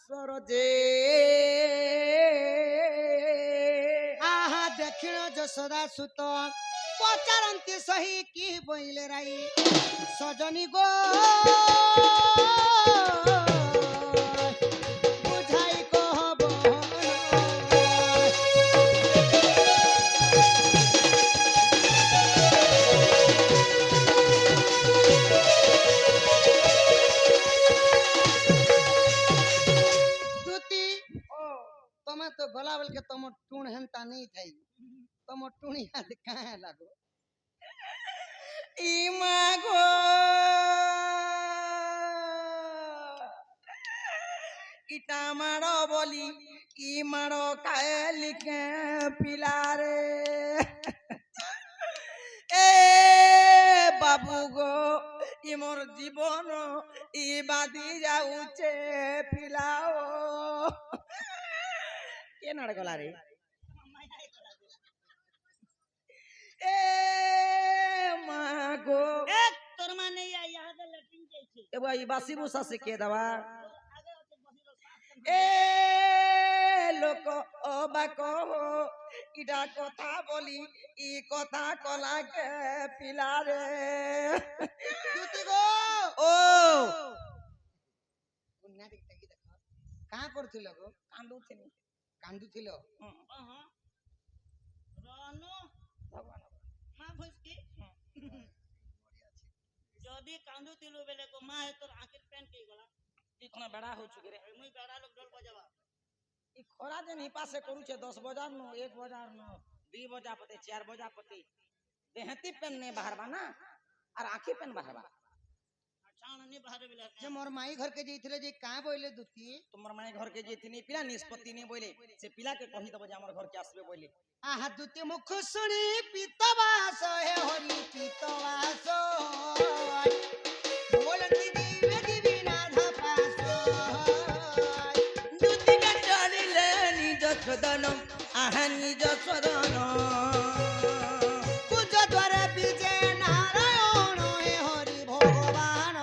সরজে আহা দক্ষিণ যশোদা সুত পচারন্তি সহি কি বইলে রাই সজনী গো বুঝাই কহব तमे तो गला बोल के तुम टूण हेनता नहीं थई तुम टूणी हाथ काहे लागो ইমা গো ইটা মারো বলি ই মারো কালিকে পিলারে এ বাবু গো ইমর জীবন ই বাদি যাউছে পিলাও কে নাড় গলা রে এ মা গো এক তোর মানে ইয়াদে লেট্রিন যাইছে এ ভাই বাসি বুসা শিখে দেওয়া আগে হচ্ছে বহির এ লোক অবাক ইটা কথা বলি ই কথা কলাকে পিলারে দুতি গো ও উন্না দেখতে কি দেখো কাহা করছিল গো কান্দুছিনি কান্দুছিল রানু ভগবান মা ভসকি যদি কান্দু তিলু বেলে কো মা তোর আঁখির প্যান্ট কি গলা ই কোন বেড়া হউଛୁ কি রে মুই বেড়া লোক ঢোল বজাবা ই খরা দিন ই পাশে করুছে 10 বজার নো 1 বজার নো 2 বজা পতে 4 বজা পতে দেহती पेन ने बाहरबा ना और आंखी पेन बाहरबा ছান নি বাহারে বেলে যে মোর মাই ঘর के जइथिले जे काहे बोले दुती तुमर माय घर के जेथिनी पिला निष्पत्ति ने बोले से पिला के कहि दब जे हमर घर के आसबे बोले आहा दुती मुख सुनी पितवास हे हरि पितवास बोलती दिवे दिविना धपास दुति का चलिले निज सदन आहा निज सदन कुज द्वार विजय नारायण हे हरि भगवान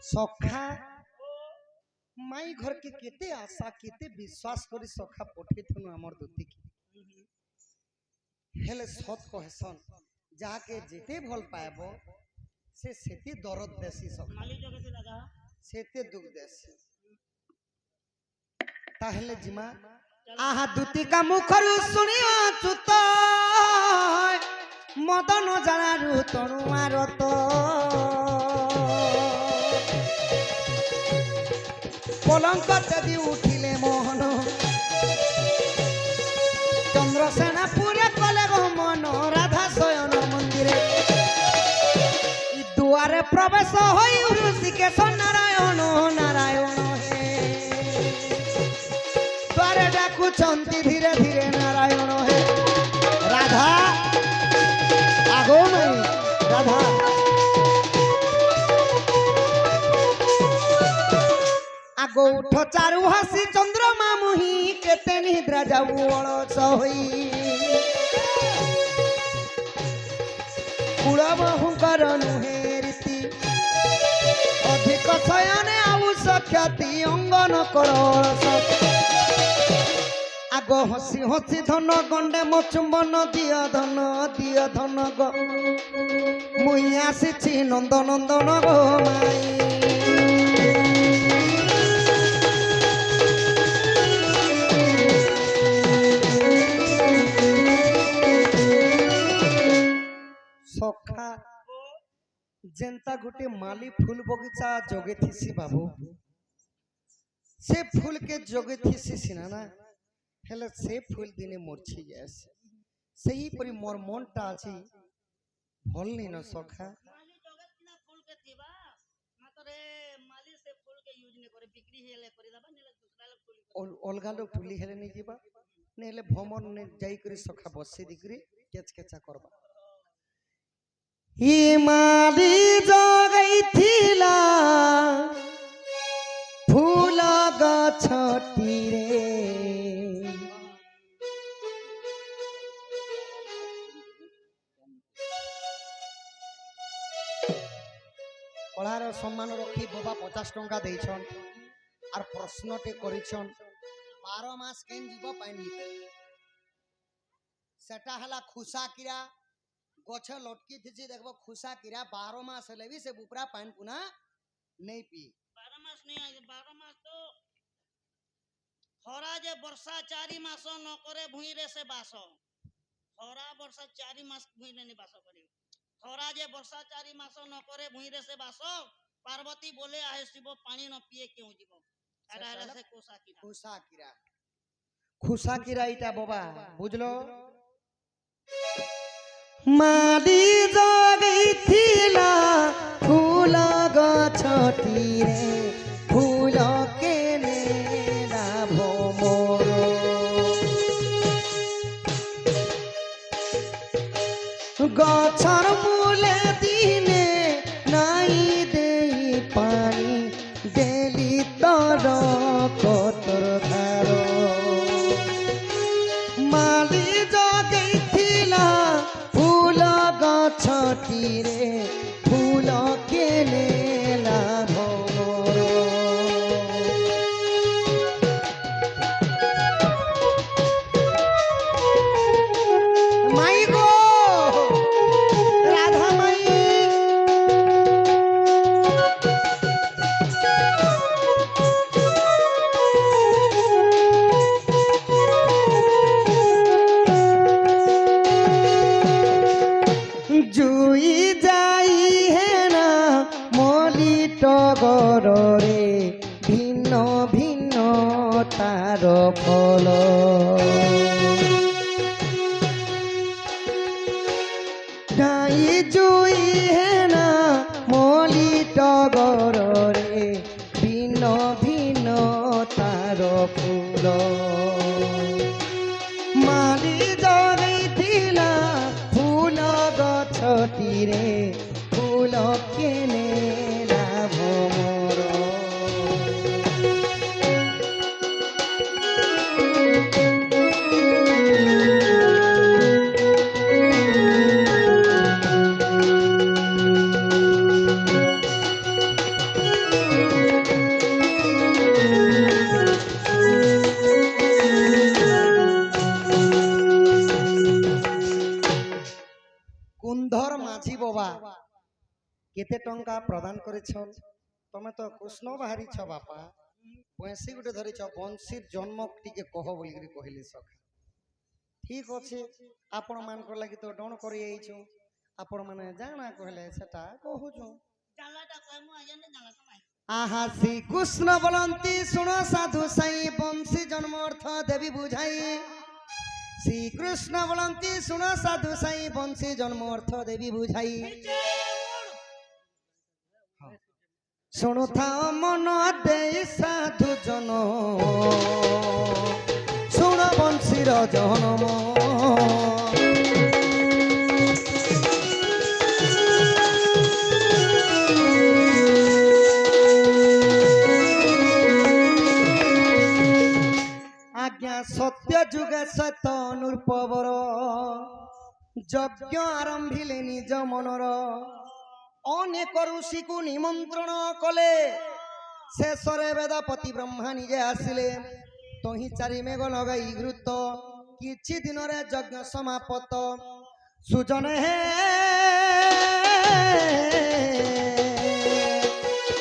सखा माई घर के केते आशा केते विश्वास करी सखा पठेथनु हमर दुती की हेले सत कहसन जाके जेते भल पाएबो से सेते दरद देसी सखा মালি জগতে দাদা सेते दुख देसी ताहले जिमा आहा दुती का मुखरु सुनियो चुत मदन जलारु तणुआर तो पलंक देवी उठिले मोहन चंद्रसेना पूरे कले गो मन राधा शयन मंदिरे इ दुआरे प्रवेश होई ऋषिकेश नारायण नारायण हे द्वारे डाकुचंती धीरे धीरे नारायण हे राधा आगो नहीं राधा आगो उठ चारु हासी चंद्रमा मुही केते निद्रा जाऊ अलस होई कुल बहुकर नुहे रीति अधिक शयने आउस ख्याति अंगन कर अलस आगो हसी हसी धन गंडे मो चुंबन दिय धन गो मुई आसीछि नंद नंदन गो माई सखा जेंता गोटे माली फूल बगीचा जगे थीसी बाबू से फूल के जगे थीसी सिना ना हेले से फूल दिने मूर्छी जाएसे सही परी मोर मनटा अछि भल नहीं न सखा মালি জগত কিনা ফুল কে থিবা মাতরে মালি से फूल के यूज ने करे बिक्री हेले करे दबा नेले दूसरा लोग फूल अलगा लोग टुली हेले नहीं जीवा नेले भ्रमण ने जाई करी सखा बसे दिकरी केच केचा करबा हिमाली जगै थिला फूल गछ ଗଛଟିରେ କଳାର ସମ୍ମାନ ରଖି ବୋବା 50 ଟଙ୍କା ଦେଇଛନ୍ আর প্রশ্নটি করেছন 12 মাস কেন জীব পানি সেটা হলা খুসা কিরা গছ লটকি থিছি দেখব খুসা কিরা 12 মাস হলে বি সে বুপরা পানি পুনা নেই পি 12 মাস নেই 12 মাস তো খরা যে বর্ষা 4 মাস ন করে ভুঁইরে সে বাস খরা বর্ষা 4 মাস ভুঁইরে নি বাস করি খরা যে বর্ষা 4 মাস ন করে ভুঁইরে সে বাস পার্বতী বলে আহে শিব পানি ন পিয়ে কেউ জীব এটা হলা সে কোসা কিরা খুসা কিরা এটা বাবা বুঝলো মালি জগিছিলা ফুল গছটিরে ফুল কেনে লাভ মোর গছর মূলে দিনে নাই দেই পানি দেলি তর কতর ধার মালি জগেইছিলা ফুল গছটিরে ফুল কেনে লাভ মোর মাই গো রাধা মাই জুই যাই হে না মলি টগরে ভিন্ন ভিন্ন তার ফল নাই জুই হে না মলি টগরে ভিন্ন ভিন্ন তার ফুল মালি জগেইছিলা ফুল গছটিরে ফুল কেনে লাভ মোর কুন্ধর মাঝি বাবা কেতে টঙ্কা প্রদান করেছ তুমি তো কৃষ্ণ বাহারিছ বাপা বংশী গোটে ধরিছ বংশীর জন্ম টিকে কহ বলি কহিলি সখা ঠিক আছে আপন মানক লাগি তো ডণ করে আইছু আপন মানে জানা কহিলে সেটা কহুছু জানলাটা কই মু আজনে জানলাটা নাই আহা শ্রীকৃষ্ণ বলন্তি শুণ সাধু সাই বংশী জন্ম অর্থ দেবী বুঝাই শ্রীকৃষ্ণ বলন্তি শুণ সাধু সাই বংশী জন্ম অর্থ দেবী বুঝাই শুণুথাও মন দেই সাধু জন শুণ বংশীর জন্ম আজ্ঞা সত্য যুগে সত্য নূর্পবর যজ্ঞ আরম্ভিলে নিজ মনর অনেক ঋষিকু নিমন্ত্রণ কলে শেষরে বেদপতি ব্রহ্মা নিজে আসিলে তহি চারি মেঘ লগাই ঘৃত কিছু দিনরে যজ্ঞ সমাপত সুজনে হে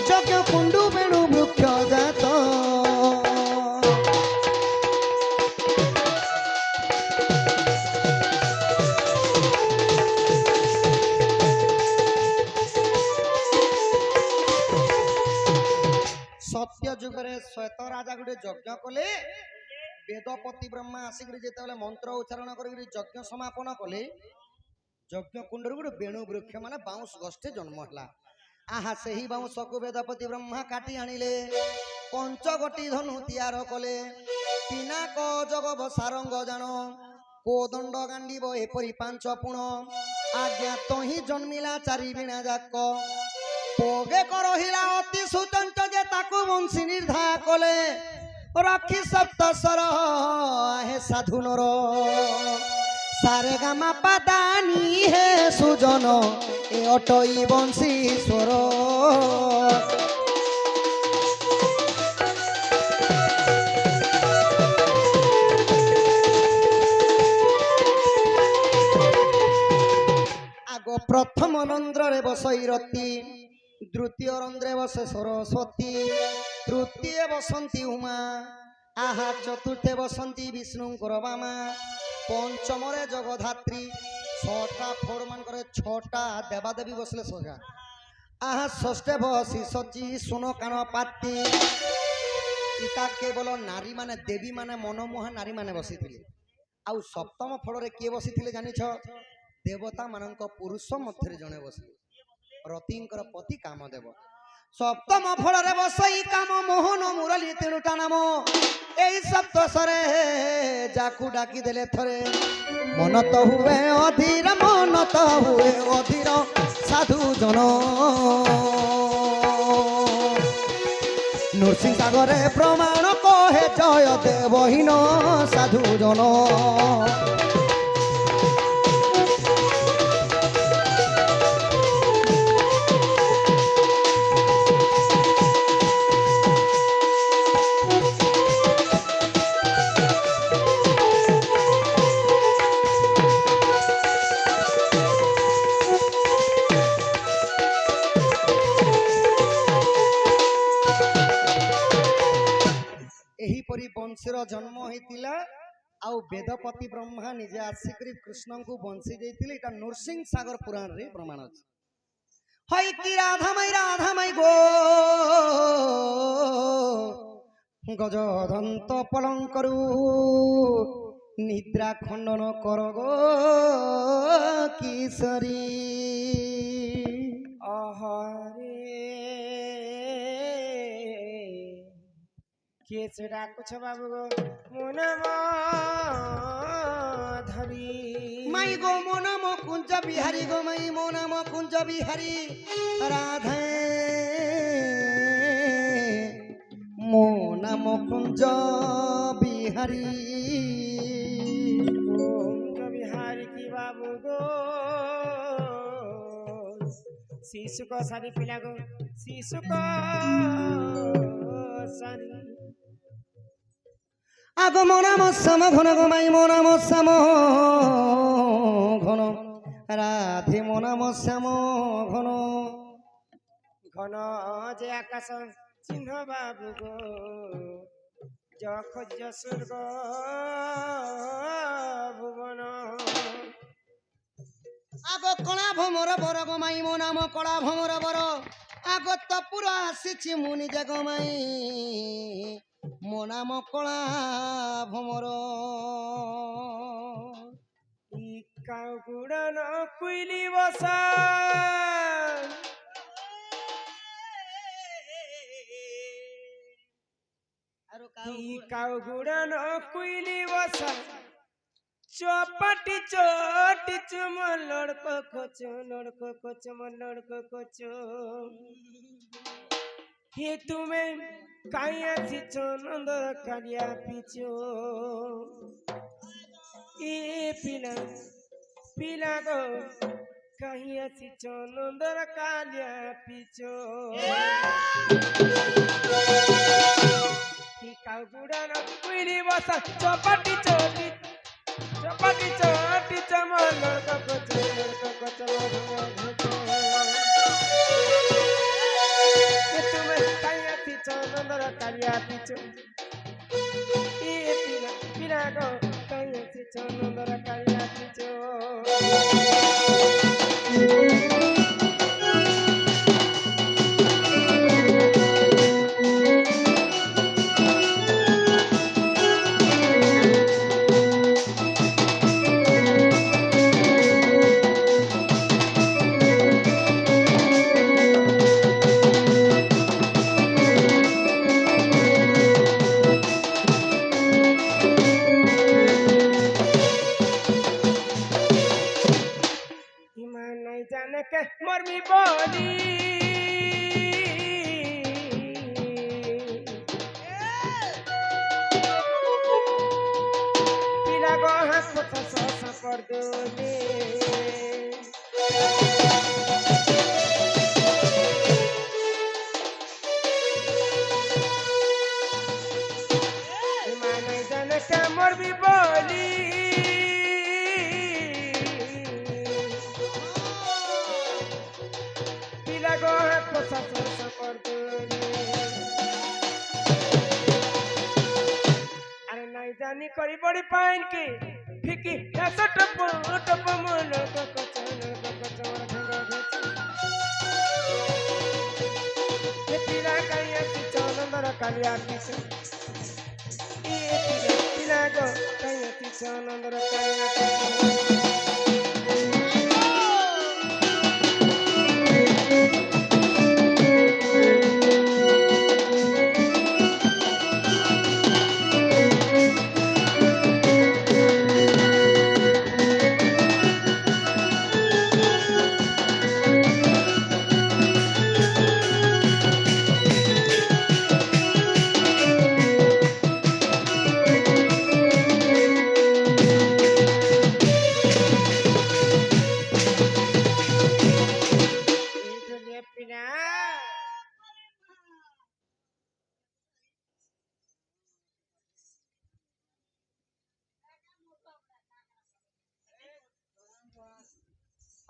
যজ্ঞ কুণ্ডু বেণু বৃক্ষ জাত সত্য যুগরে শ্বেত রাজা গোটে যজ্ঞ কলে বেদপতি ব্রহ্মা আসিকি যেতবে মন্ত্র উচ্চারণ করি যজ্ঞ সমাপন কলে যজ্ঞ কুণ্ডর গোটে বেণু বৃক্ষ মানে বাউঁশ গষ্ঠে জন্ম হলা আহা সেই বাউঁশকু বেদপতি ব্রহ্মা কাটি আনিলে পঞ্চগটি ধনু তিয়ার কলে পিনাক জগব সারঙ্গ জান কোদণ্ড গান্ডিব এপরি পাঞ্চ পুণ আজ্ঞা তহি জন্মিলা চারি বীণা যাক পগে করহিলা অতি সুচঞ্চ যে তাকু বংশী নির্ধা কলে রক্ষী সপ্তস্বর হে সাধু নর সারে গামা পাদানি হে সুজন এ অটই বংশী স্বর আগ প্রথম রন্ধ্রে বসই রতি দ্বিতীয় রন্ধ্রে বসে সরস্বতী তৃতীয় বসন্তী উমা আহা চতুর্থে বসন্তী বিষ্ণুঙ্কর বামা পঞ্চমরে জগধাত্রী ছটা ফোর মান করে ছটা দেবাদেবী বসলে সোজা আহা ষষ্ঠে বসি সচি শুনো কান পাতি ইটা কেবল নারী মানে দেবী মানে মনোমোহা নারী মানে বসিଥିଲେ ଆଉ ସପ୍ତମ ଫଳରେ କିଏ ବସିଥିଲେ ଜାଣିଛ ଦେବତା ମାନଙ୍କ ପୁରୁଷ ମଧ୍ୟରେ ଜଣେ ବସିଲେ ରତିଙ୍କର ପତି କାମଦେବ ସପ୍ତମ ଫଳରେ ବସଇ କାମ ମୋହନ ମୁରଲି ତିନୋଟା ନାମ ଏହି ସପ୍ତସ୍ୱରେ ଯାକୁ ଡାକି ଦେଲେ ଥରେ ମନ ତ ହୁଏ ଅଧୀର ମନ ତ ହୁଏ ଅଧୀର ସାଧୁ ଜନ ନୃସିଂହ ସାଗରେ ପ୍ରମାଣ କହେ ଜୟ ଦେବହୀନ ସାଧୁ ଜନ ଏହିପରି ବଂଶୀର ଜନ୍ମ ହେଇଥିଲା ଆଉ ବେଦପତି ବ୍ରହ୍ମା ନିଜେ ଆସିକରି କୃଷ୍ଣଙ୍କୁ ବଂଶୀ ଦେଇଥିଲେ ଏଟା ନୃସିଂହ ସାଗର ପୁରାଣରେ ପ୍ରମାଣ ଅଛି ହଇ କି ରାଧାମାଇ ଗୋ ଗଜଦନ୍ତ ପଲଙ୍କରୁ ନିଦ୍ରା ଖଣ୍ଡନ କର ଗୋ କିଶୋରୀ অহরে কে সে ডাকুছ বাবু গো মন ধরি মাই গো মো নাম কুঞ্জ বিহারী গো মাই মো নাম কুঞ্জ বিহারী রাধে মো নাম কুঞ্জ বিহারী কুঞ্জ বিহারি কি বাবু গো শিশু কো সারি পিলা গো শিশু কো সারি আগো মো নাম শ্যাম ঘন গো মাই মো নাম শ্যাম ঘন রাধে মো নাম শ্যাম ঘন ঘন যে আকাশ চিহ্ন বাবু গো যখ স্বর্গ ভুবন আগো কলা ভমর বর গো মাই মো নাম কলা ভমর বর আগো তো পুরা আসিছি মু নিজে গো মাই মো নাম কলা ভমর কাউ গুড়ন কুইলি বসা কাউ গুড়ন কুইলি বসা চপাটি চটি চুম লড়কো কোচো মো লড়কো কোচো হে তুমি কাই আছিছ নন্দর কালিয়া পিছো এ পিলা পিলা গো কাই আছিছ নন্দর কালিয়া পিছো হি কাউ গুড়ান কুইলি বসা চপাটি চটি চম লড়কো কোচো তুমি কাই আছিছ নন্দর কালিয়া পিছো এ পিলা পিলা গো কাই আছিছ নন্দর কালিয়া পিছো के मरमी बोली कर दूंगी मां नहीं जाने क्या मोर भी बोली पिला गो है कोसा सोसा कर दूंगी अरे नहीं जानी करी बड़ी पाइन की फिकी ऐसा टप टप मन को कचन खंगा भेची ये पिला करिया की चंदर कालिया पीछे ये पिला गो करिया की चंदर कालिया पीछे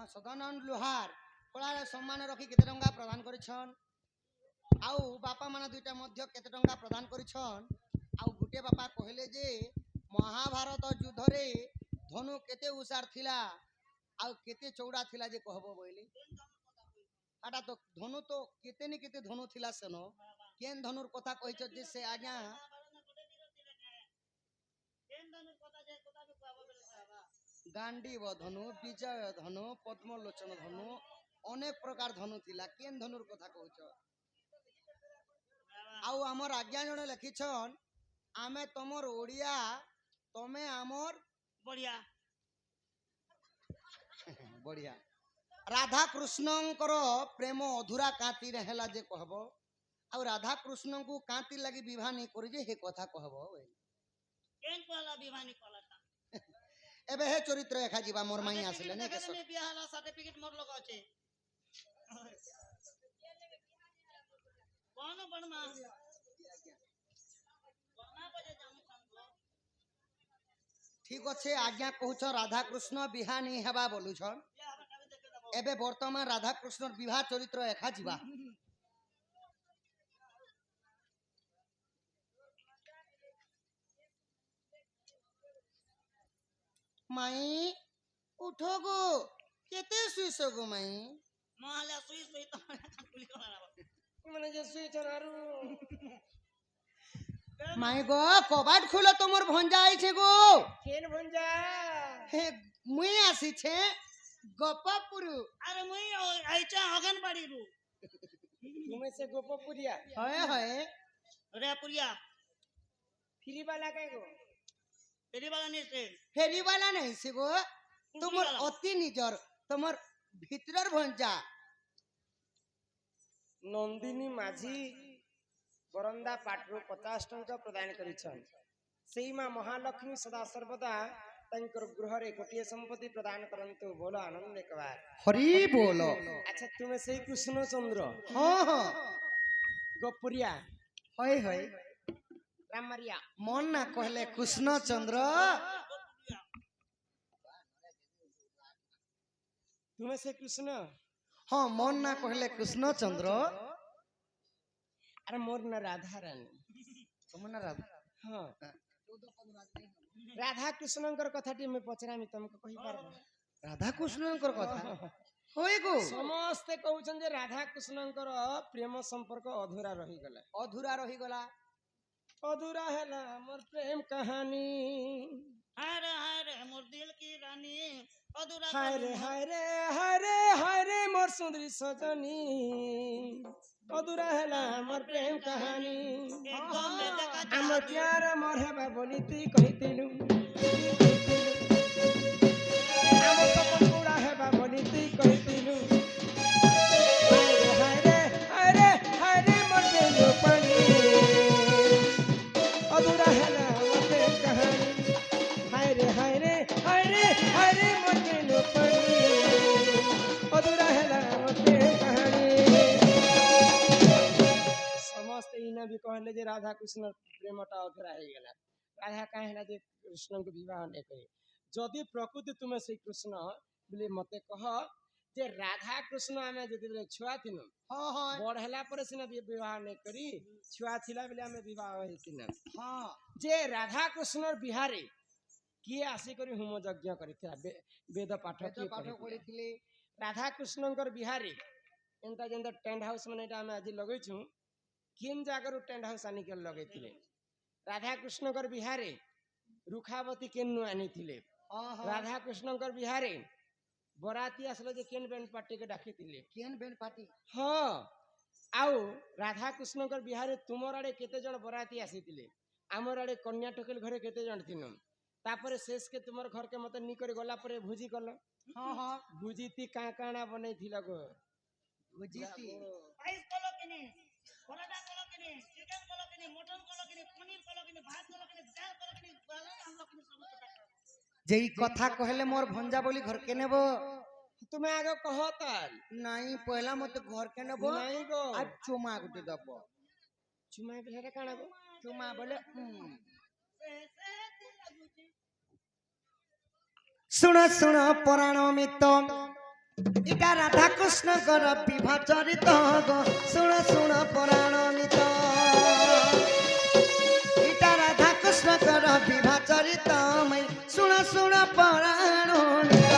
सदानंद लोहार कलार सम्मान रखी केते टंका प्रदान करिछन आउ बापा माने दुईटा मध्य केते टंका प्रदान करिछन आउ गुटे बापा कहले जे महाभारत युद्ध रे धनु केते उसार थिला आउ केते चौड़ा थिला जे कहबो बोइली आटा तो केते नि केते धनु थिला सेनो केन धनुर कथा कहिछ जे से आज्ञा गांडीव धनु विजय धनु पद्मलोचन धनु अनेक प्रकार धनु थिला केन धनुर कथा कहउछ आउ हमर आज्ञा जने लिखिछन आमे तमर ओडिया तमे हमर बढ़िया बढ़िया राधा कृष्णंकर प्रेम अधूरा कांति रहेला जे कहबो आउ राधा कृष्ण को कांति लगी विवाह नहीं करी जे हे कथा कहबो केन कहला विवानी कहला एबे हे चरित्र एखा जीवा मोर माई आसले ने के ने बियाहला सर्टिफिकेट मोर लग আছে कोन बणमा बणमा बजे जामु संग ठीक अच्छे आज्ञा कहूछ राधा कृष्ण विवाह नहीं हेबा बोलुछ एबे वर्तमान राधा कृष्ण विवाह चरित्र एखा जीवा माई उठो गो केते सुइसो गो माई मोहला सुई सुई तो कुली करा मैंने जे सुई चनारू माई गो कबाट खुलो तोमर भंजा आइछे गो केन भंजा हे मुई आसी छे गोपापुरु अरे मुई आइचा अगनबाड़ी रु तुम्हें से गोपपुरिया हय हय रे पुरिया फ्री वाला के गो तेरी वाला नहीं से फेरी वाला नहीं से गो तुमर अति निजर तुमर भीतरर भंजा नंदिनी माझी बरंदा पाटरू 50 टंका प्रदान करिछन सेई मां महालक्ष्मी सदा सर्वदा तंकर गृह रे गोटिए संपत्ति प्रदान करंतु बोलो आनंद एक बार हरि बोलो अच्छा तुम्हें सेई कृष्ण चंद्र हां हां गोपुरिया हय हय रामरिया मन ना कहले कृष्ण चंद्र तुम्हें से कृष्ण हाँ मन ना कहले कृष्ण चंद्र अरे मोर न राधा रानी तुम ना राधा हाँ राधा कृष्णंकर कथाटी में पचरामी तुमको कहि पारबो राधा कृष्णंकर कथा होय गो समस्त कहउछन जे राधा कृष्णंकर प्रेम संपर्क अधूरा रही गला अधूरा हैला मोर प्रेम कहानी हाय रे मोर दिल की रानी अधूरा हाय रे हाय रे हाय रे हाय रे मोर सुंदरी सजनी अधूरा हैला मोर प्रेम कहानी एकदम में देखा हमर प्यार मोर हेबा बोली ती कहितिलु हमर तो पूरा हेबा बोली ती कहितिलु हाय रे हाय रे हाय रे मोर प्रेम पानी अधूरा हैला मोर प्रेम कहानी हाय रे हाय रे हाय रे हाय रे कहले जे राधा कृष्ण प्रेमटा अधरा हो गला राधा काहे ना जे कृष्ण को विवाह नहीं करे जदि प्रकृति तुम्हें श्री कृष्ण बोले मते कह जे राधा कृष्ण आमे जदि छुआ थिनु हाँ हाँ बड़ होला पर सिना विवाह नहीं करी छुआ थिला बेले आमे विवाह होई कि ना हाँ जे राधा कृष्ण बिहारे किए आसिकरी होम यज्ञ करथिला वेद पाठ वेद किए पाठ पढ़िथिला। पढ़िथिले राधा कृष्णकर बिहारे एंता जेंता टेंट हाउस माने एटा आज लगेछु किन जागर टेंट हाउस आनी के लगेथिले राधा कृष्णकर बिहारे रुखावती केनु आनी थिले हाँ हाँ राधा कृष्णकर बिहारे बराती आसले जे केन बैंड पार्टी के डाकिथिले केन बेन पार्टी हाँ आउ राधा कृष्णकर बिहारे तुमर आड़े केते जण बराती आसीथिले आमर आड़े कन्या टोकेल घरे केते जण थिनु तापरे शेष के तुमर घर के मते निकरी गला परे भुजी कल हाँ हाँ भुजीती काकाणा बनै थिला गो बुझीती পায়েস কলো কিনে পরোটা কলো কিনে চিকেন কলো কিনে মটন কলো কিনে পনির কলো কিনে ভাত কলো কিনে ডাল কলো কিনে বালা আমরা কিনে সব কথা যেই কথা কহলে মোর ভঞ্জা বলি ঘর কে নেব তুমি আগে কহ তাল নাই পয়লা মতে ঘর কে নেব নাই গো আর চুমা গুটে দেব চুমা বেলাটা কাଣା গো চুমা বলে শুণ শুণ পুরাণ মিত এটা রাধা কৃষ্ণ কর বিবাহ চরিত গো শুণ শুণ পুরাণ মিত এটা রাধা কৃষ্ণ কর বিবাহ চরিত মই শুণ শুণ পুরাণ মিত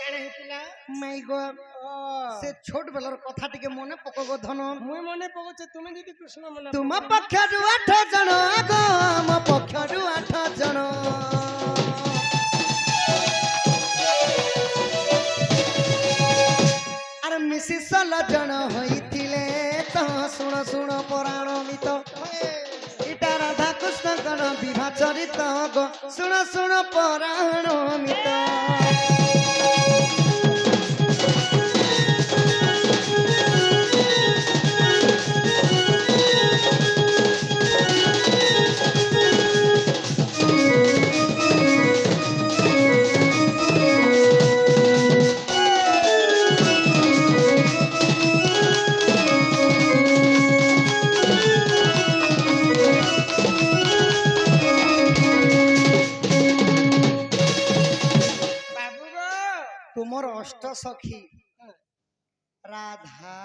কাଣା হেতিলা মাই গো সে ছোট বেলার কথা টিকে মনে পকব ধন মুই মনে পড়ছে তুমি যদি কৃষ্ণ মনে তুম পক্ষରୁ 8 ଜଣ গো ଆମ ପକ୍ଷରୁ 8 ଜଣ ଆରେ ମିଶି 16 ଜଣ ହୋଇଥିଲେ ତ ଶୁଣ ଶୁଣ ପୁରାଣ ମିତ ଏଟା ରାଧା କୃଷ୍ଣଙ୍କର ବିବାହ ଚରିତ ଗো ଶୁଣ ଶୁଣ ପୁରାଣ ମିତ বাবু গো तुमर अष्ट सखी राधा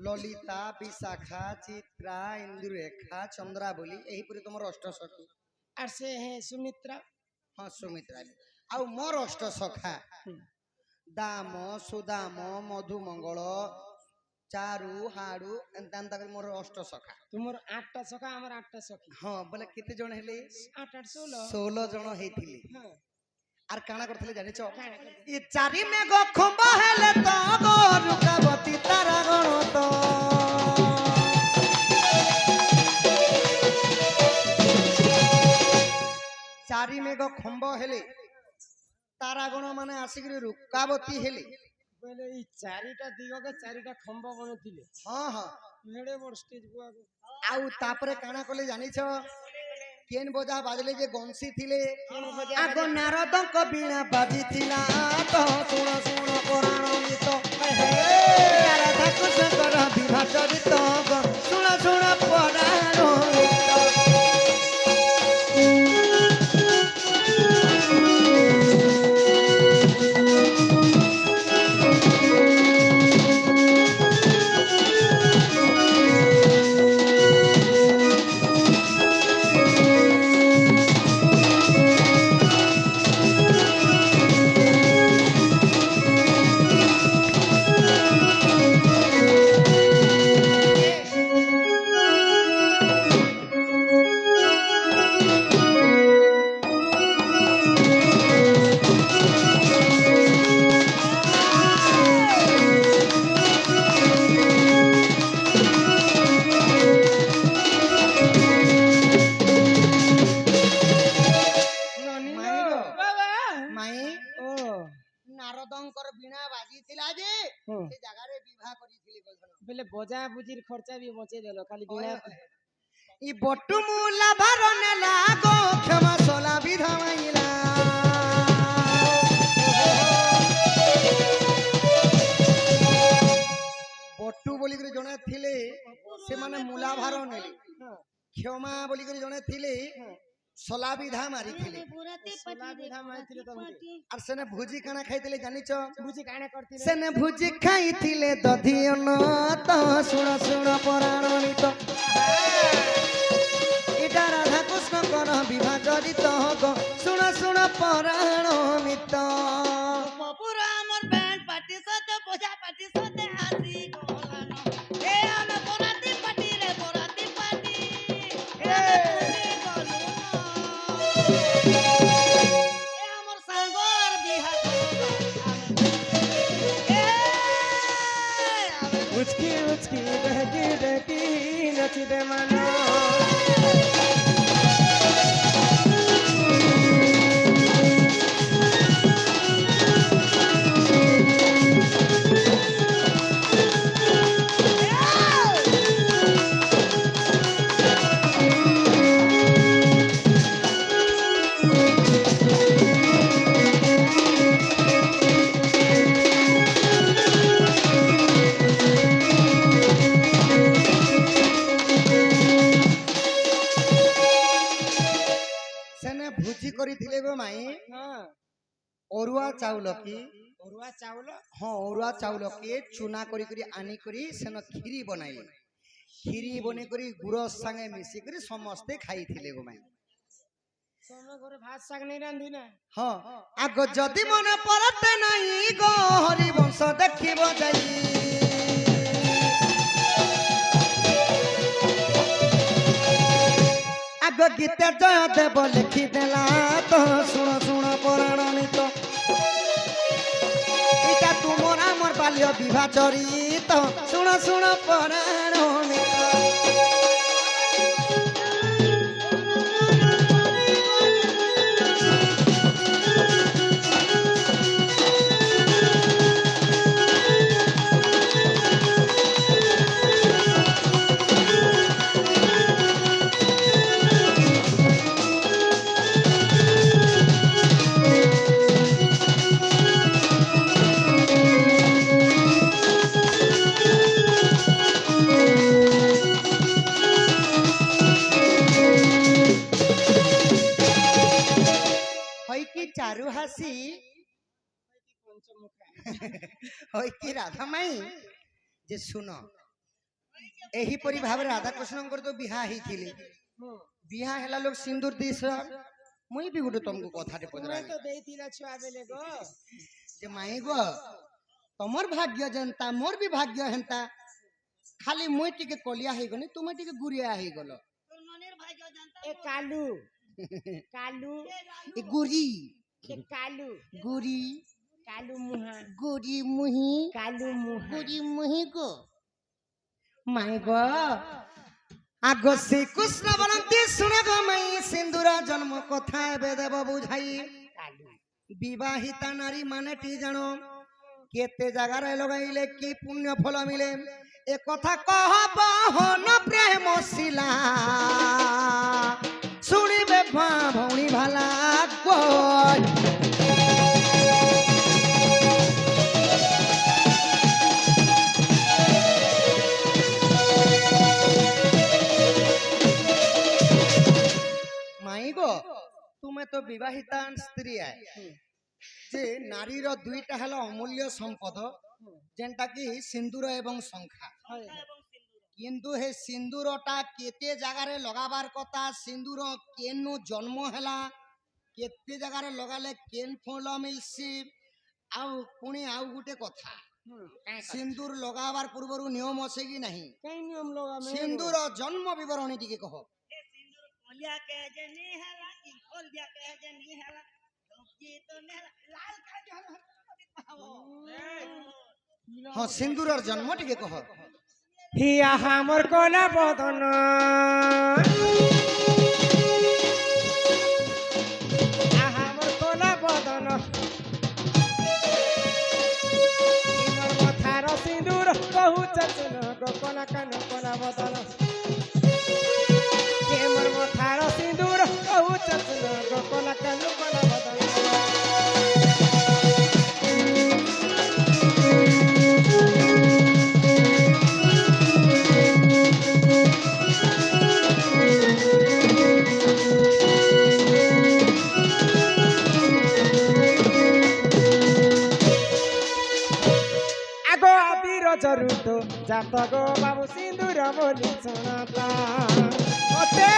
ललिता विशाखा चित्रा इंदुरेखा चंद्रावली यही परी तुमर अष्ट सखी আর সে হে সুমিত্রা हाँ सुमित्रा आउ मोर अष्ट सखा दाम सुदाम मधुमंगल चारु हाड़ू एंता मोर अष्ट सखा তোমার 8টা সখা আমার 8টা সখী हाँ बोले केते जण हेले 8 8 16 16 जण हेथिले হ্যাঁ आर काना करथले जानिच ई चारि मेघ खंब हेले तो गो रुकावती तारा गण तो चारि मेघ खंब हेले तारा गण माने आसिकरी रुकावती हेले বলে এই চারিটা দিগকে চারিটা খম্ব বনেছিলে हाँ हाँ হেড়ে বড় স্টেজ গুয়াগো आउ तापरे काना कले जानिछ केन बजा बाजले जे गंसी थिले आगो नारदंक बीणा बाजिथिला तो सुण सुण पुराण गीत हे राधा कृष्णकर विवाह चरित गो सुण सुण पुराण गीत ଓ ନାରଦଙ୍କର ବୀଣା ବାଜିଥିଲା ଯେ ହୁଁ ସେ ଜାଗାରେ ବିବାହ କରିଥିଲେ ଗୋଧନ। ବେଲେ ବଜା ବୁଜିର ଖର୍ଚ୍ଚା ବି ବଞ୍ଚେଇ ଦେଲ ଖାଲି ବିନା ଇ ବଟୁ ମୁଲା ଭାର ନେଲା ଗো କ୍ଷମା ସଲା ବିଧା ମାଇଲା। ବଟୁ ବୋଲିକରି ଜଣେ ଥିଲେ ସେମାନେ ମୂଲା ଭାର ନେଲେ, କ୍ଷମା ବୋଲିକରି ଜଣେ ଥିଲେ ସଲା ବିଧା ମାରିଥିଲେ। ସଲା ବିଧା ମାରିଥିଲେ ତମକୁ আর সেনে ভুজি কানা খাইଥିଲେ জানিছ? ବୁଝି କାଣା କରିଥିଲେ সেনে ভুজি খাইଥିଲେ দধি অনত শুণ শুণ পরাণ নিত। এটা রাধা কৃষ্ণ কর বিভা জড়িত গো শুণ শুণ পরাণ মিত। পুরা আমার ব্যান্ড পার্টি সাথে বোঝা পার্টি সাথে হাসি গোলানো এ আমি বরাতি পার্টি রে বরাতি পার্টি এ আমি বলি এ আমার সাঙ্গর বিহা এ আমি উচকি উচকি ডহকি ডহকি নচিতে মানো সেনে ভুজি করিଥିଲେ গো মাই হ্যাঁ অরুয়া চাউল কি অরুয়া চাউল হ্যাঁ অরুয়া চাউল কে চুনা করি করি আনি করি সেন খিরি বনাইলে। খিরি বনি করি গুড় সাঙ্গে মিশি করি সমস্তে খাইଥିଲେ গো মাই। ତମ ଘରେ ଭାତ ଶାଗ ନେଇ ରାନ୍ଧି ନା ହଁ ଆଗ ଯଦି ମନେ ପରତେ ନାହିଁ ଗো ହରିବଂଶ ଦେଖିବ ଯାଇ। ଆଗ ଗୀତେ ଜୟ ଦେବ ଲେଖିଦେଲା ତ ଶୁଣ ଶୁଣ ପରାଣ ନିତ। ଏଇଟା ତୁମର ଆମର ବାଲ୍ୟ ବିବାହ ଚରିତ ଶୁଣ ଶୁଣ ପରାଣ ନିତ। হইকি চারু হাসি হইকি রাধা মাই যে শুন এহিপরি ভাবে রাধাকৃষ্ণଙ୍କର তো বিହା ହେଇଥିଲେ। বিହା ହେଲା লোক সিন্দুর দিছ। মুই ବି ଗୋଟେ ତମକୁ କଥାଟେ ତୁମେ ପଚରାଲି ତ ଦେଇଥିଲ ଛୁଆ ବେଲେ ଗୋ যে মাই গো ତମର ଭାଗ୍ୟ ଯେନ୍ତା ମୋର ବି ଭାଗ୍ୟ ହେନ୍ତା। ଖାଲି ମୁଇ ଟିକେ କଲିଆ ହେଇଗନି ତୁମେ ଟିକେ ଗୁରିଆ ହେଇଗଲ। তোর মনের ভাগ্য জানতা এ কালু কালু এ গুরি এ কালু গুরি কালু মুহা গুরি মুহি কালু মুহা গুরি মুহি গো মাই গো আগ শ্রীকৃষ্ণ বলন্তি শুনে গো মাই সিন্দুরা জন্ম কথা এবে দেব বুঝাই। কালু বিবাহিতা নারী মানেটি জানো কেতে জায়গায় লগাইলে কি পুণ্য ফল মিলে এ কথা কহব হন প্রেম শিলা শুনিবে মা ভৌণী ভালা গো। মাই গো তুমি তো বিবাহিতা স্ত্রী যে নারীর দুইটা হলো অমূল্য সম্পদ যেটা কি সিন্দুর এবং শঙ্খা। কিন্তু হে সিন্দুরটা কেতে জায়গায় লগাবার কথা সিন্দুর কেনু জন্ম হেলা কেতে জায়গায় লগালে কেন ফল মিলছি আউ পুଣି আউ গোটে কথা সিন্দুর লগাবার পূর্বরু নিয়ম আছে কি ନାହିଁ? কাই নিয়ম লগামে সিন্দুর জন্ম বিবরণী টিকে কহ। এ সিন্দুর কলিয়া কে যে নি হেলা কি কলিয়া কে যে নি হেলা সবজি তো নে লাল কা যে হেলা হ্যাঁ সিন্দুরর জন্ম টিকে কহ। হিয়া হামর কলা বদন হামর কলা বদন चचन गो कोना कान कोना बदन के मोर मथार सिंदूर कहू चचन गो कोना कान कोना बदन जरूर तो जात गो बाबू सिंदूर बोली सुनाता ओते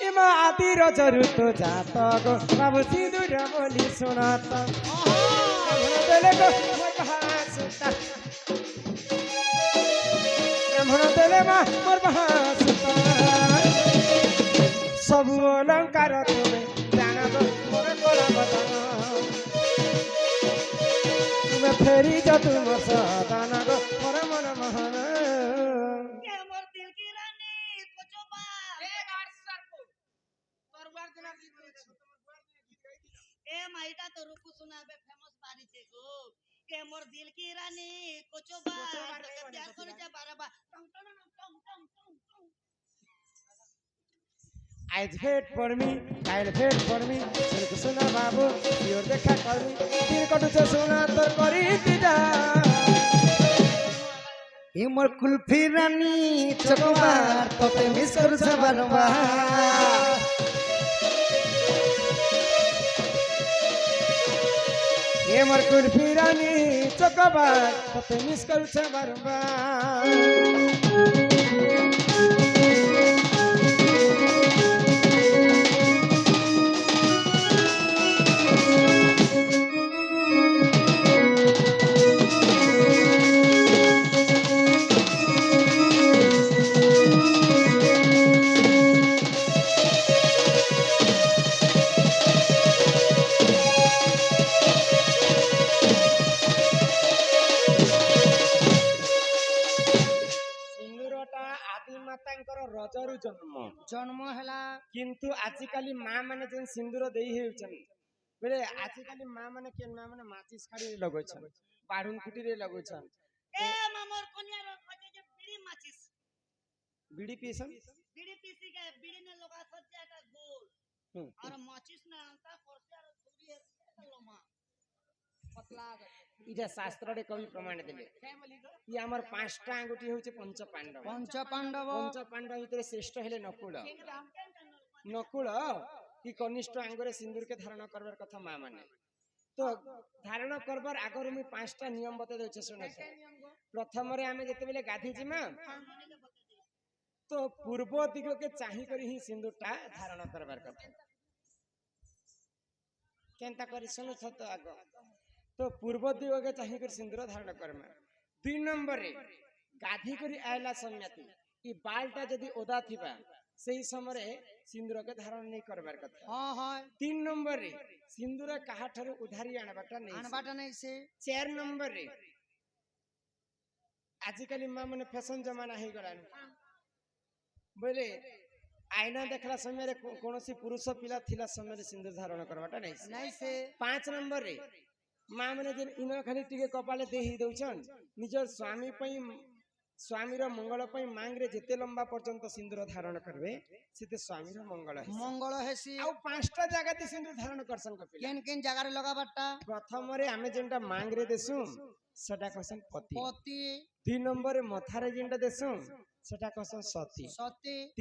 इमा आदिर जरूर तो जात गो बाबू सिंदूर बोली सुनाता देले गो सुता ब्राह्मण देले मा मोर सुता सब अलंकार तुमे जाना गो मोर कोला बदन फेरी जा तुम सदाना गो मोर मन महान के मोर दिल की रानी कोचोबा ए माइटा तो रुकु सुनाबे फेमस बारी छे गो के मोर दिल की रानी कोचोबा के प्यार करे जा बारबा टंग टंग टंग टंग टंग आज भेट पड़मी काल भेट पड़मी सुन सुना बाबू योर देखा करमी तीर कटुचे सुना तोर करी दिदा ए मोर कुल्फी रानी चकोबार तोते मिस करू छ बारंबार ए मोर कुल्फी रानी चकोबार तोते मिस करू छ बारंबार रजरु जन्म हैला किंतु आजिकाली माँ माने जेन सिंदूर देई हेउछन बेले आजिकाली माँ माने केन माँ माने माचिस खाड़ी लगोछन बाढुन कुटी रे लगोछन ए मामोर कन्या रो खोजे जे बीड़ी माचिस बीड़ी पीसन बीड़ी पीसी के बीड़ी ने लगा सज्जा का गोल और माचिस ना अंता कोरसे और थोड़ी है लमा पतला इजा शास्त्र रे कवि प्रमाण देले ई हमर पांचटा अंगुठी होचे पंच पांडव भितरे श्रेष्ठ हेले नकुल नकुल की कनिष्ठ अंगरे सिंदूर के धारण करबार कथा मां माने तो धारण करबार आगर मी पांचटा नियम बते देछे सुने प्रथम रे आमे जते बेले गाधी जिमा तो पूर्व दिग के चाहि करी ही सिंदूरटा धारण करबार कथा केनता करी सुनु छ तो आगो तो पूर्व दिग के चाहि कर सिंदूर धारण करमा 2 नंबर रे गाधी करी आयला सम्यति ई बालटा जदी ओदा थिबा सेही समय रे सिंदूर के धारण नहीं करबार कथा हां हां 3 नंबर रे सिंदूर काहा ठरो उधारी आनबाटा नहीं से 4 नंबर रे आजिकाली मां माने फैशन जमाना हे गलानी बोले आईना देखला समय रे कोनोसी पुरुष पिला थिला समय रे सिंदूर धारण करबाटा नहीं से 5 नंबर रे मां माने जे इनो खाली टिके कपाले देही दउछन निजर स्वामी पई स्वामी रो मंगल पई मांग रे जेते लंबा पर्यंत सिंदूर धारण करबे सेते स्वामी रो मंगल हेसी आ पांचटा जगह ते सिंदूर धारण करसन कपिला केन केन जगह रे लगाबाटा प्रथम रे हमें जेंटा मांग रे देसु सेटा कहसन पति 2 नंबर रे मथा रे जेंटा देसु सेटा कहसन सती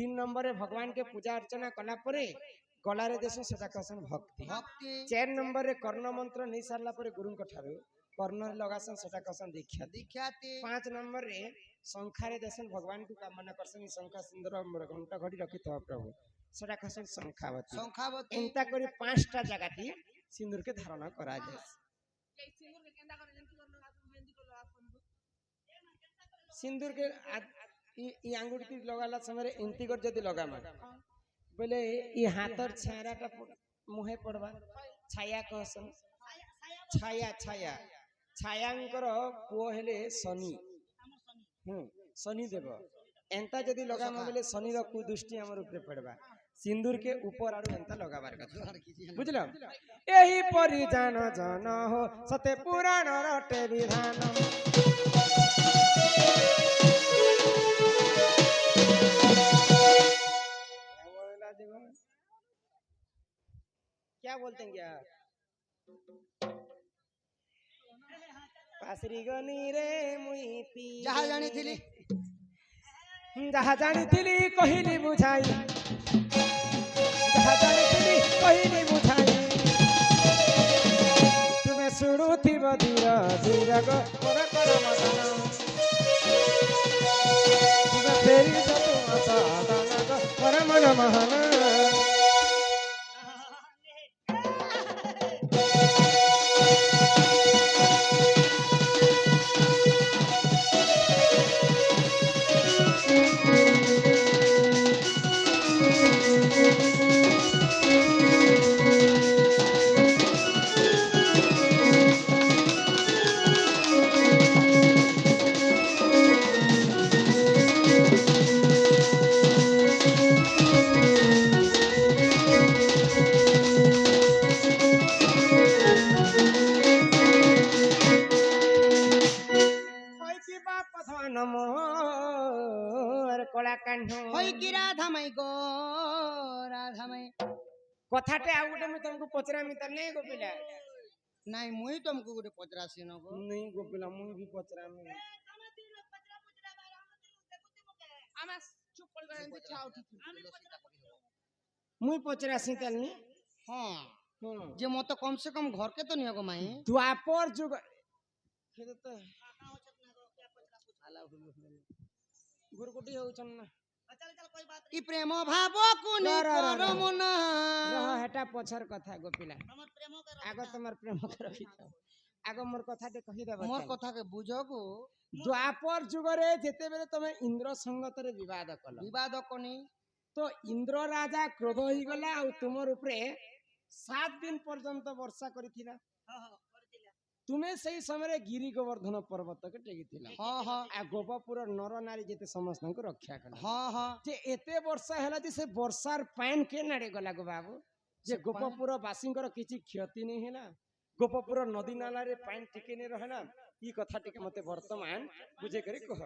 3 नंबर रे भगवान के पूजा अर्चना कला परे गला रे देसु सेटा कहसन भक्ति 4 नंबर रे कर्ण मंत्र नहीं सारला परे गुरु को ठारो कर्ण रे लगासन सेटा कहसन दीक्षा 5 नंबर रे शंखा रे देसन भगवान को कामना करसन शंखा सुंदर घंटा घड़ी रखी तो प्रभु सेटा कहसन शंखावती एंता करी 5टा जगह थी सिंदूर के धारण करा जाय सिंदूर के ई अंगूठी लगाला समय रे इंती कर जदी लगामा बोले ई हाथर छायाटा मुहे पड़बा छाया कहसन छाया छायांकर पुओ हेले शनि शनि देव एंता जदी लगामा बोले शनि रो कुदृष्टि हमर ऊपर पड़बा सिंदूर के ऊपर आरु एंता लगाबार कथा बुझलो एही परि जान जन हो सते पुराण रटे विधान क्या बोलते हैं क्या पासरी गनी रे मुई पी जहाँ जानी थिली जहाँ जानी थिली कहिली बुझाई जहाँ जानी थिली कहिली बुझाई तुम्हें शुणुथिब धीर धीर गो कर कर मदन तुम्हें फेरी जतु असादन गो कर मन महन कथाटे आ गुटे मैं तुमको पचरामी त नहीं गोपिला नहीं मुई तुमको गोटे पचरासी न को नहीं गोपिला मुई भी पचरामी मुई पचरासी तनी हाँ जे मत कम से कम घर के तो नहीं को माई द्वापर जुग खेद तो गुरकुटी होउछन ना ई प्रेम भाव कुनी करमुना रह हेटा पछर कथा गोपिला आगो तमर प्रेम के रखी आगो मोर कथा ते कहि देबो मोर कथा के बुझो को द्वापर जुग रे जेते बेले तमे इंद्र संगत रे विवाद कोनी तो इंद्र राजा क्रोध होई गला आ तुमर ऊपरे 7 दिन पर्यंत वर्षा करिथिला तुम्हें सही समय गिरी गोवर्धन पर्वत के टेगिथिला हां हां आ गोपपुर नर नारी जेते समस्त को रक्षा कला हां हां जे एते वर्षा हैला जे से वर्षार पाइन के नाडे गला गो बाबू जे गोपपुर वासिंकर किछि क्षति नहीं हैला गोपपुर नदी नाला रे पाइन टिके नहीं रहला ई कथा टिके मते वर्तमान बुझे करे कह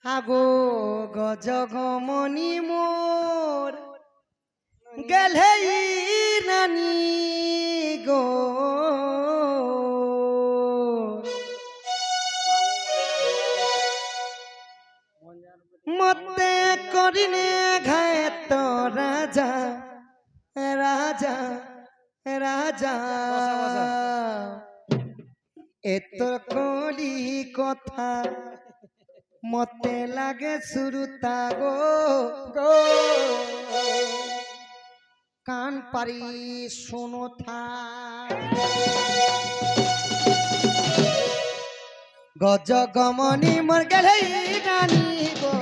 আগো গজগমনি মোর গেলেই নানি গো মতে করিনে ঘায় তো রাজা রাজা রাজা এত কলি কথা মতে লাগে সুরতা গো গো কান পারি শোনো থা গজ গমনি মর গেলে রানী গো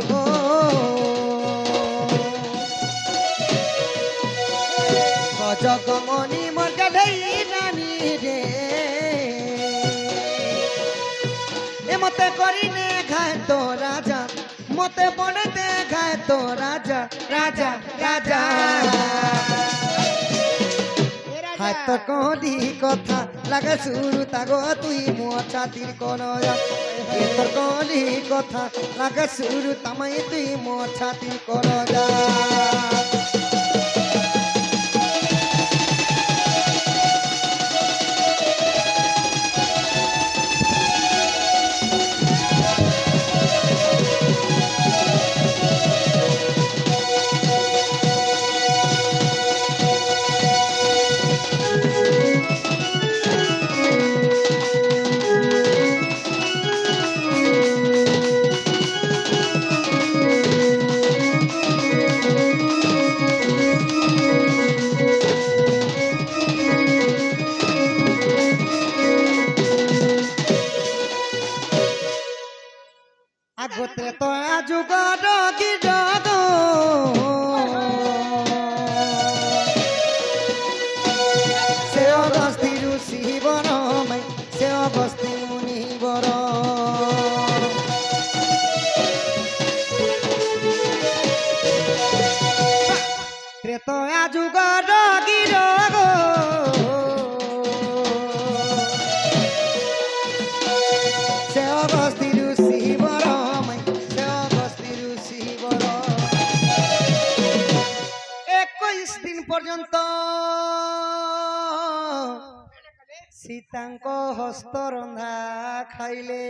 গজ গমনি মর গেলে রানী রে এ মতে করিনে খায় তো রাজা মতে বনে দেখায় তো রাজা রাজা রাজা হায় তো কলি কথা লাগে সুরতা গো তুই মো ছাতির কোন তোর কলি কথা লাগে সুরতা মাই তুই মো ছাতির কোন যা ত্রেতয়া যুগর গিরগ সে অগস্তি ঋষি বর সে অগস্তি ঋষি বর 21 দিন পর্যন্ত সীতাঙ্ক হস্ত রন্ধা খাইলে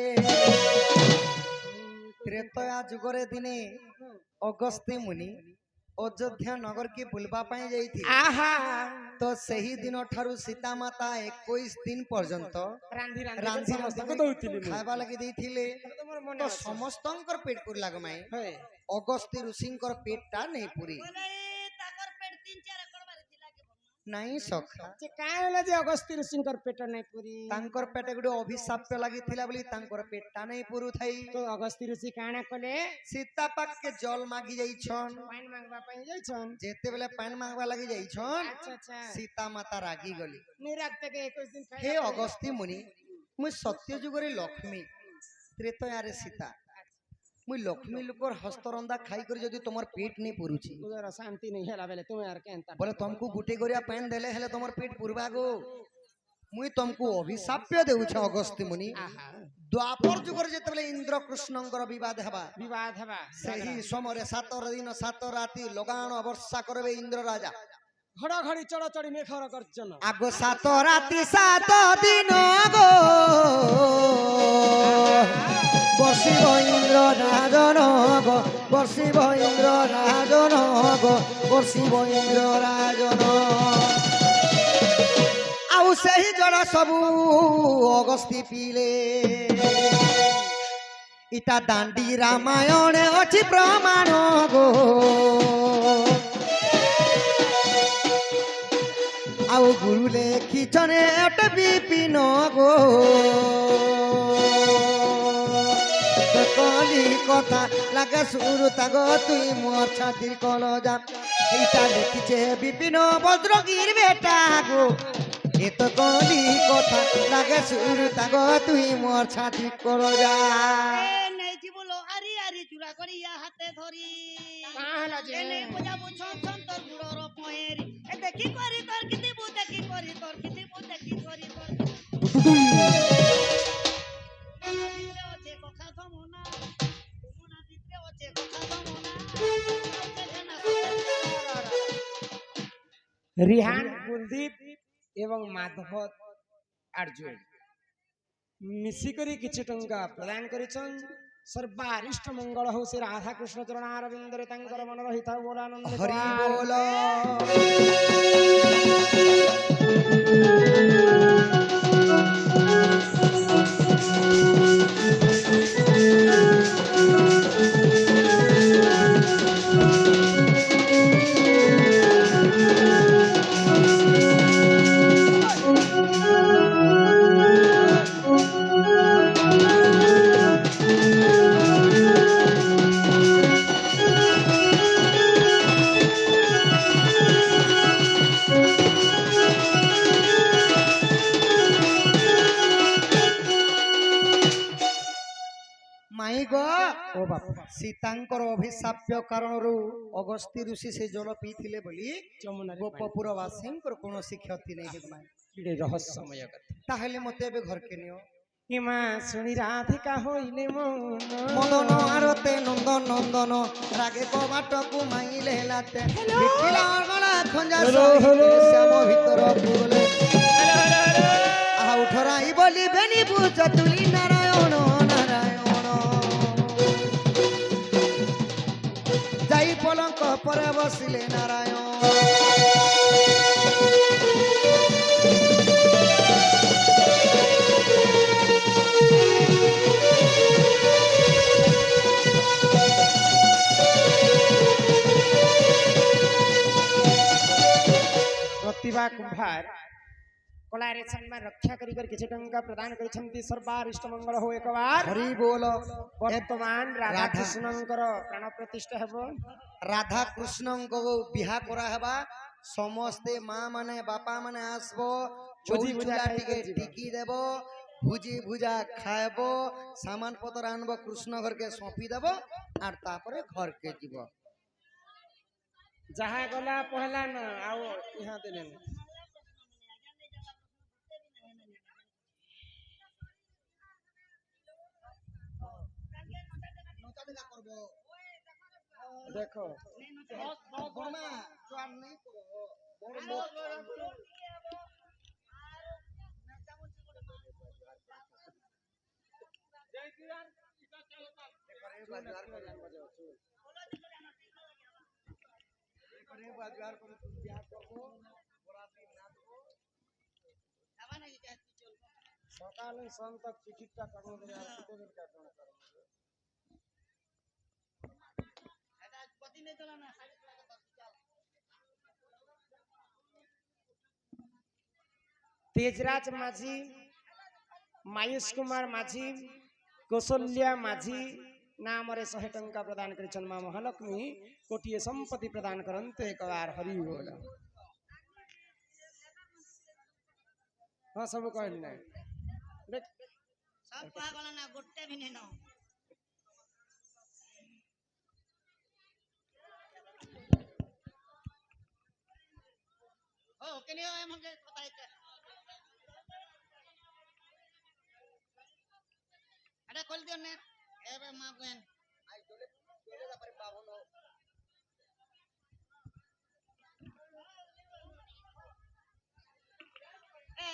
ত্রেতয়া যুগরে দিনে অগস্তি মুনি অযোধ্যা নগর কি বুলবা পাই যাইথি আহা তো ସେହି ଦିନ ଠାରୁ ସୀତା ମାତା 21 ଦିନ ପର୍ଯ୍ୟନ୍ତ ରାନ୍ଧି ରାନ୍ଧି ରାନ୍ଧି ସମସ୍ତଙ୍କୁ ଦଉଥିଲି ମୁଁ ଖାଇବା ଲାଗି ଦେଇଥିଲେ ତମର ମନେ ତ ଅଛି ସମସ୍ତଙ୍କର ପେଟ ପୁରିଲା ଗମାଇ ହେ ଅଗସ୍ତି ଋଷିଙ୍କର ପେଟଟା ନେଇ ପୁରି ବୋଲେ ତାକର ପେଟ 3-4 ଏକର ବାରି ଥିଲା କି ବନ୍ଧୁ? ନାଇଁ ସଖା ଯେ କାଁ ହେଲା ଯେ ଅଗସ୍ତି ଋଷିଙ୍କର ପେଟ ନାଇଁ ପୁରି ତାଙ୍କର ପେଟେ ଗୋଟେ ଅଭିଶାପ ଲାଗିଥିଲା ବୋଲି ତାଙ୍କର ପେଟଟା ନେଇ ପୁରୁଥାଇ ତ ଅଗସ୍ତି ଋଷି କାଣା କଲେ ସୀତା ପାଖକେ ଜଲ ମାଗି ଯାଇଛନ୍ ପାଣି ମାଗବା ପାଇଁ ଯାଇଛନ୍ ଯେତେବେଳେ ପାଣି ମାଗବା ଲାଗି ଯାଇଛନ୍ ଆଚ୍ଛା ଆଚ୍ଛା ସୀତା ମାତା ରାଗି ଗଲି ନିରାଗ থেকে 21 দিন हे ଅଗସ୍ତି ମୁନି ମୁଇଁ ସତ୍ୟ ଯୁଗରେ ଲକ୍ଷ୍ମୀ ତ୍ରେତୟାରେ ସୀତା ମୁଇଁ ଲକ୍ଷ୍ମୀ ଲୋକର ହସ୍ତରନ୍ଧା ଖାଇକରି ଯଦି ତମର ପେଟ ନେଇ ପୁରୁଛି ତୁମର ଶାନ୍ତି नहीं ହେଲା ବେଲେ ତୁମେ ଆର କେନ୍ତା ବୋଲେ ତମକୁ ଗୁଟେ गरिया ପାଣି ଦେଲେ ହେଲେ ତମର ପେଟ ପୁରବା ଗो ମୁଇଁ ତମକୁ ଅଭିଶାପ୍ୟ ଦେଉଛେ ଅଗସ୍ତି ମୁନି ଆହା ଦ୍ୱାପର ଯୁଗରେ ଯେତେବେଳେ ଇନ୍ଦ୍ର କୃଷ୍ଣଙ୍କର ବିବାଦ ହେବା ବିବାଦ ହେବା ସେହି ସମୟରେ 7 ଦିନ 7 ରାତି ଲଗାଣ ବର୍ଷା କରିବେ ଇନ୍ଦ୍ର ରାଜା ଘଡଘଡି ଚড়চড়ি মেঘর গর্জন ଆଗ 7 ରାତି 7 ଦିନ ଗো ବର୍ଷିବ ଇନ୍ଦ୍ର ରାଜନ ଗো ବର୍ଷିବ ଇନ୍ଦ୍ର ରାଜନ ଗো ବର୍ଷିବ ଇନ୍ଦ୍ର ରାଜନ ଆଉ ସେହି ଜଳ ସବୁ ଅଗସ୍ତି ପିଲେ ଇଟା ଦାଣ୍ଡି ରାମାୟଣ ଅଛି ପ୍ରମାଣ ଗো ଆଉ ଗୁରୁ ଲେଖିଛନେ ଅଟେ ବିପିନ গো কলি কথা লাগে সুর তাগ তুই মোর ছাতির কলজা এইটা লিখিছে বিপিন বজ্রগীর বেটা গো এ তো কলি কথা লাগে সুর তাগ তুই মোর ছাতির কলজা এ নেই জীবলো আরি আরি চূড়া করি ইয়া হাতে ধরি কাঁ হেলা যে এনে বজাবু ছন ছন তোর গুড়র পয়েরি এ দেখি করি তোর কিতি বু দেখি করি তোর কিতি বু দেখি করি তোর ভিতরে আছে কথা ধমনা ধমনা ভিতরে আছে কথা ধমনা রিহান কুলদীপ এবং মাধব আর্জুন মিশিকরি কিছু টঙ্কা প্রদান করেছেন সর্বারিষ্ট মঙ্গল হও শ্রী রাধা কৃষ্ণ চরণারবিন্দরে তাঙ্কর মন রহিতা বল আনন্দ হরি বল ମାଇ ଗো ও বাবা ସୀତାଙ୍କର ଅଭିଶାପ୍ୟ କାରଣରୁ ଅଗସ୍ତି ଋଷି ସେ ଜଳ ପିଇଥିଲେ ବୋଲି যমুনার ଗୋପପୁର ବାସୀଙ୍କର କୌଣସି କ୍ଷତି ନେଇ ହେବ ନାହିଁ কিড়ে রহস্যময় কথা ତାହେଲେ ମତେ ଏବେ ଘରକେ ନିଅ কিমা শুনি রাধিকা হইলে মন মদন আরতে নন্দন নন্দন রাগে কবাটকু মাইলে হেলাতে বিপিলা গলা খঞ্জা সহিতে শ্যাম ভিতর পুরলে আহা উঠরাই বলি বেনি বুঝ তুলি নারায়ণ নারায়ণ যাই পলঙ্ক পরে বসিলে নারায়ণ ପ୍ରତିଭା କୁମ୍ଭାର କଳାରେ ସମ୍ମାନ ରକ୍ଷା କରି କିଛି ଟଙ୍କା ପ୍ରଦାନ କରିଛନ୍ତି ସର୍ବାରିଷ୍ଟ ମଙ୍ଗଳ ହଉ ଏକବାର হরি বল ବର୍ତ୍ତମାନ ରାଧାକୃଷ୍ଣଙ୍କର ପ୍ରାଣ ପ୍ରତିଷ୍ଠା ହେବ রাধা কৃষ্ণঙ্ক বিহা করা হেবা সমস্তে মা মানে বাপা মানে আসব ভুজি চৌল ভুজা চুলা খাই টিকে ଯିବ। টিকি দেব ভুজি ভুজা খাইব সামান পত্র আনব কৃষ্ণ ঘরকে সঁপি দেব আর তারপরে ঘরকে যাব जहाँ गला पहला न आओ यहाँ देने देखो सकाल शाम तक चिकित्सा करने के लिए कितने दिन का काम करो तेजराज माझी मायुष कुमार माझी कौशल्या माझी नाम रे 100 टंका प्रदान कर माँ महालक्ष्मी कोटिए संपत्ति प्रदान करते एक बार हरि बोल हाँ सब कहना देख सब पागल ना गोटे भी नहीं ना हो के नहीं है मुझे पता है अरे खोल दियो ने ए मां बहन आई जोले दा पर बाबू नो ए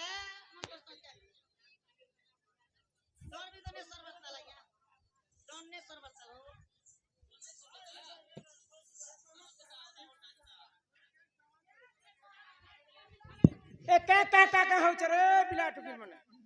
मन दोस्तों डॉन भी तो ने सर्वर चला गया डॉन ने सर्वर चला ए का हो रे बिला टुकिल मने